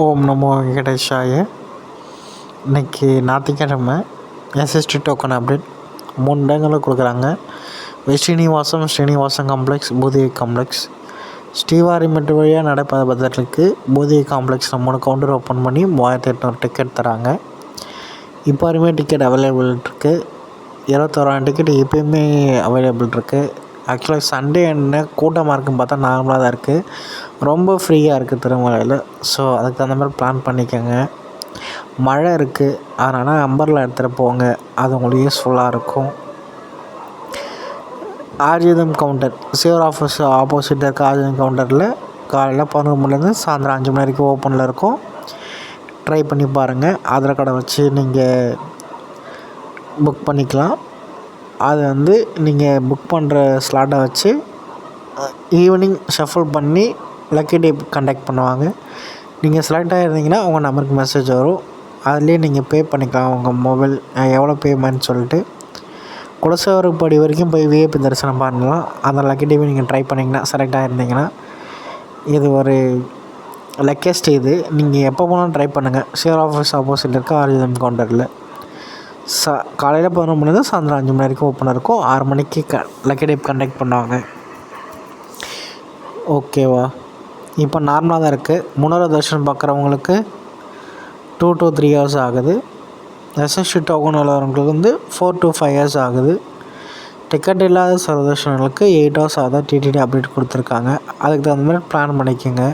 ஓம் நமோ வெங்கடேஷாய. இன்றைக்கி ஞாயிற்றுக்கிழமை. எஸ்எஸ்டி டோக்கன் அப்டேட் 3 இடங்களில் கொடுக்குறாங்க. Srinivasam complex, Bhudevi complex. ஸ்ரீவாரிமெட்டு வழியாக நடைபாதை பட்ஜெட்டுக்கு பூதேவி காம்ப்ளெக்ஸில் 3 கவுண்டர் ஓப்பன் பண்ணி 3800 டிக்கெட் தராங்க. இப்போ வரையுமே டிக்கெட் அவைலபிள் இருக்குது. 21,000 டிக்கெட் இப்போயுமே அவைலபிள் இருக்குது. ஆக்சுவலாக சண்டே என்ன கூட்டமாக இருக்குன்னு பார்த்தா நார்மலாக தான் இருக்குது. ரொம்ப ஃப்ரீயாக இருக்குது திருமலையில். ஸோ அதுக்கு தகுந்த மாதிரி பிளான் பண்ணிக்கோங்க. மழை இருக்குது, அதனால் அம்பர்லா எடுத்துகிட்டு போங்க, அது உங்களுக்கு யூஸ்ஃபுல்லாக இருக்கும். ஆர்ஜிதம் கவுண்டர் சிவர் ஆஃபீஸ் ஆப்போசிட்டில் இருக்க ஆர்ஜிதம் கவுண்டரில் காலையில் 11 மணிலேருந்து சாயந்தரம் 5 மணி வரைக்கும் ஓப்பனில் இருக்கும். ட்ரை பண்ணி பாருங்கள். ஆதார் கார்டை வச்சு நீங்கள் புக் பண்ணிக்கலாம். அது நீங்கள் புக் பண்ணுற ஸ்லாட்டை வச்சு ஈவினிங் ஷஃபிள் பண்ணி லக்கி டீப் கண்டக்ட் பண்ணுவாங்க. நீங்கள் செலக்ட் ஆகிருந்தீங்கன்னா உங்கள் நம்பருக்கு மெசேஜ் வரும். அதுலேயே நீங்கள் பே பண்ணிக்கலாம். உங்கள் மொபைல் எவ்வளோ பேமெண்ட் சொல்லிட்டு குலசேகரப்படி வரைக்கும் போய் விஐபி தரிசனம் பண்ணலாம். அந்த லக்கி டீப்பை நீங்கள் ட்ரை பண்ணிங்கன்னா செலக்ட் ஆகிருந்தீங்கன்னா இது ஒரு லக்கியஸ்ட். இது நீங்கள் எப்போ போனாலும் ட்ரை பண்ணுங்கள். சிவர் ஆஃபீஸ் ஆப்போசிட் இருக்க ஆர்ஜிதம் கவுண்டரில் காலையில் 11 மணிலேருந்து சாயந்தரம் 5 மணி வரைக்கும் ஓப்பனாக இருக்கும். 6 மணிக்கு லக்கி டீப் கண்டக்ட் பண்ணுவாங்க. ஓகேவா? இப்போ நார்மலாக தான் இருக்குது. முன்னோர தர்ஷனம் பார்க்குறவங்களுக்கு 2 to 3 hours ஆகுது. எஸ்எஸ்டி டோக்கன் உள்ளவங்களுக்கு 4 to 5 hours ஆகுது. டிக்கெட் இல்லாத சர்வதர்ஷனங்களுக்கு 8 hours ஆகுது. டிடிடி அப்டேட் கொடுத்துருக்காங்க. அதுக்கு தகுந்த மாதிரி பிளான் பண்ணிக்கோங்க.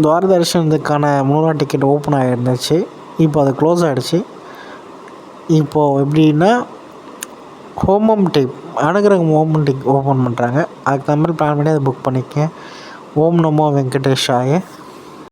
துவார தரிசனத்துக்கான 3 டிக்கெட் ஓப்பன் ஆகிருந்துச்சு. இப்போ அது க்ளோஸ் ஆகிடுச்சு. இப்போது எப்படின்னா ஹோமம் டைப் அனுகிரகம் ஹோமம் டைப் ஓப்பன் பண்ணுறாங்க. அதுக்கு தகுந்த மாதிரி பிளான் பண்ணி அதை புக் பண்ணிக்க. ஓம் நமோ வெங்கடேஷாய.